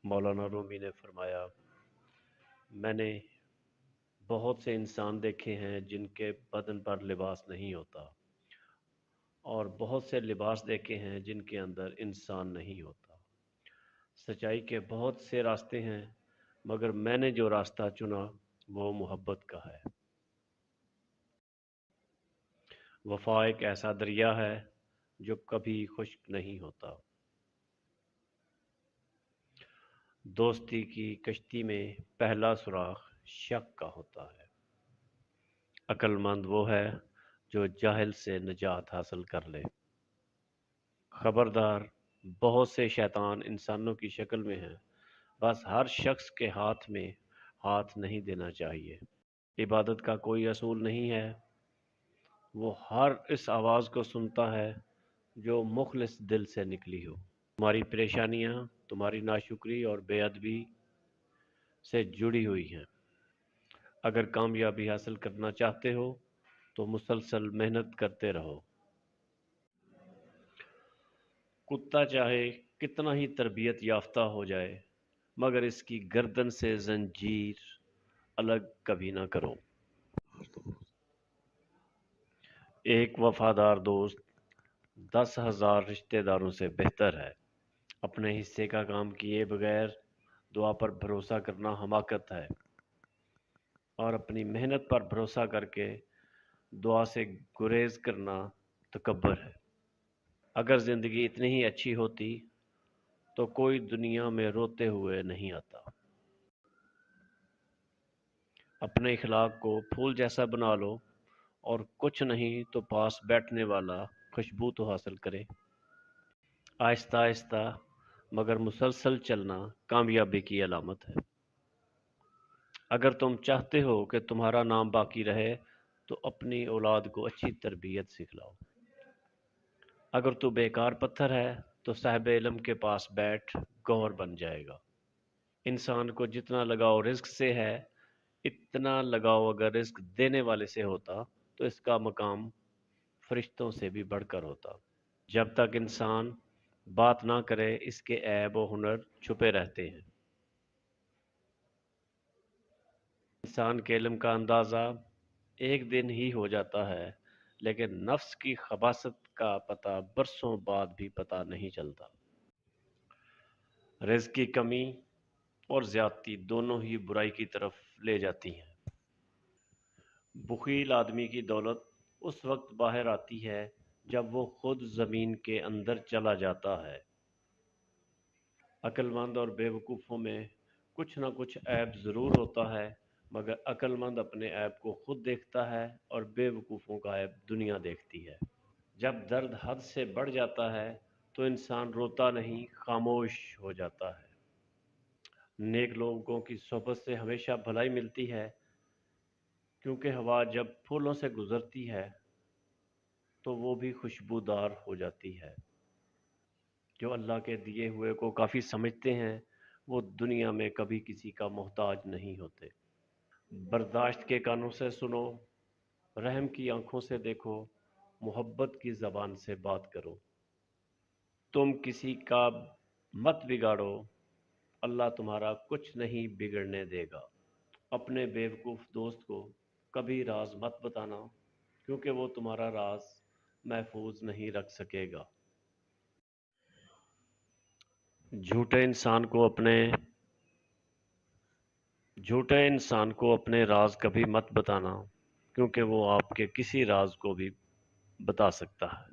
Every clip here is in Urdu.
مولانا رومی نے فرمایا، میں نے بہت سے انسان دیکھے ہیں جن کے بدن پر لباس نہیں ہوتا، اور بہت سے لباس دیکھے ہیں جن کے اندر انسان نہیں ہوتا۔ سچائی کے بہت سے راستے ہیں، مگر میں نے جو راستہ چنا وہ محبت کا ہے۔ وفا ایک ایسا دریا ہے جو کبھی خشک نہیں ہوتا۔ دوستی کی کشتی میں پہلا سوراخ شک کا ہوتا ہے۔ عقل مند وہ ہے جو جاہل سے نجات حاصل کر لے۔ خبردار، بہت سے شیطان انسانوں کی شکل میں ہیں، بس ہر شخص کے ہاتھ میں ہاتھ نہیں دینا چاہیے۔ عبادت کا کوئی اصول نہیں ہے، وہ ہر اس آواز کو سنتا ہے جو مخلص دل سے نکلی ہو۔ تمہاری پریشانیاں تمہاری ناشکری اور بے ادبی سے جڑی ہوئی ہیں۔ اگر کامیابی حاصل کرنا چاہتے ہو تو مسلسل محنت کرتے رہو۔ کتا چاہے کتنا ہی تربیت یافتہ ہو جائے، مگر اس کی گردن سے زنجیر الگ کبھی نہ کرو۔ ایک وفادار دوست 10,000 رشتہ داروں سے بہتر ہے۔ اپنے حصے کا کام کیے بغیر دعا پر بھروسہ کرنا حماقت ہے، اور اپنی محنت پر بھروسہ کر کے دعا سے گریز کرنا تکبر ہے۔ اگر زندگی اتنی ہی اچھی ہوتی تو کوئی دنیا میں روتے ہوئے نہیں آتا۔ اپنے اخلاق کو پھول جیسا بنا لو، اور کچھ نہیں تو پاس بیٹھنے والا خوشبو تو حاصل کرے۔ آہستہ آہستہ مگر مسلسل چلنا کامیابی کی علامت ہے۔ اگر تم چاہتے ہو کہ تمہارا نام باقی رہے تو اپنی اولاد کو اچھی تربیت سکھلاؤ۔ اگر تو بیکار پتھر ہے تو صاحب علم کے پاس بیٹھ گوہر بن جائے گا۔ انسان کو جتنا لگاؤ رزق سے ہے، اتنا لگاؤ اگر رزق دینے والے سے ہوتا تو اس کا مقام فرشتوں سے بھی بڑھ کر ہوتا۔ جب تک انسان بات نہ کرے اس کے عیب و ہنر چھپے رہتے ہیں۔ انسان کے علم کا اندازہ ایک دن ہی ہو جاتا ہے، لیکن نفس کی خباثت کا پتہ برسوں بعد بھی پتہ نہیں چلتا۔ رزق کی کمی اور زیادتی دونوں ہی برائی کی طرف لے جاتی ہیں۔ بخیل آدمی کی دولت اس وقت باہر آتی ہے جب وہ خود زمین کے اندر چلا جاتا ہے۔ عقل مند اور بے وقوفوں میں کچھ نہ کچھ عیب ضرور ہوتا ہے، مگر عقل مند اپنے عیب کو خود دیکھتا ہے اور بے وقوفوں کا عیب دنیا دیکھتی ہے۔ جب درد حد سے بڑھ جاتا ہے تو انسان روتا نہیں، خاموش ہو جاتا ہے۔ نیک لوگوں کی صحبت سے ہمیشہ بھلائی ملتی ہے، کیونکہ ہوا جب پھولوں سے گزرتی ہے تو وہ بھی خوشبودار ہو جاتی ہے۔ جو اللہ کے دیے ہوئے کو کافی سمجھتے ہیں وہ دنیا میں کبھی کسی کا محتاج نہیں ہوتے۔ برداشت کے کانوں سے سنو، رحم کی آنکھوں سے دیکھو، محبت کی زبان سے بات کرو۔ تم کسی کا مت بگاڑو، اللہ تمہارا کچھ نہیں بگڑنے دے گا۔ اپنے بیوقوف دوست کو کبھی راز مت بتانا، کیونکہ وہ تمہارا راز محفوظ نہیں رکھ سکے گا۔ جھوٹے انسان کو اپنے راز کبھی مت بتانا، کیونکہ وہ آپ کے کسی راز کو بھی بتا سکتا ہے۔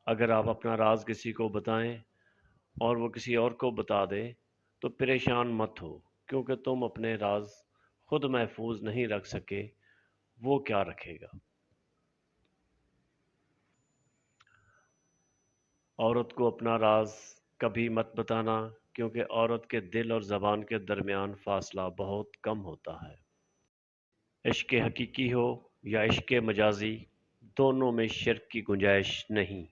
اگر آپ اپنا راز کسی کو بتائیں اور وہ کسی اور کو بتا دے تو پریشان مت ہو، کیونکہ تم اپنے راز خود محفوظ نہیں رکھ سکے، وہ کیا رکھے گا۔ عورت کو اپنا راز کبھی مت بتانا، کیونکہ عورت کے دل اور زبان کے درمیان فاصلہ بہت کم ہوتا ہے۔ عشق حقیقی ہو یا عشق مجازی، دونوں میں شرک کی گنجائش نہیں۔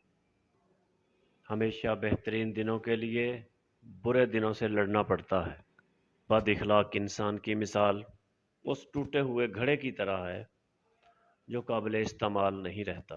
ہمیشہ بہترین دنوں کے لیے برے دنوں سے لڑنا پڑتا ہے۔ بد اخلاق انسان کی مثال اس ٹوٹے ہوئے گھڑے کی طرح ہے جو قابل استعمال نہیں رہتا۔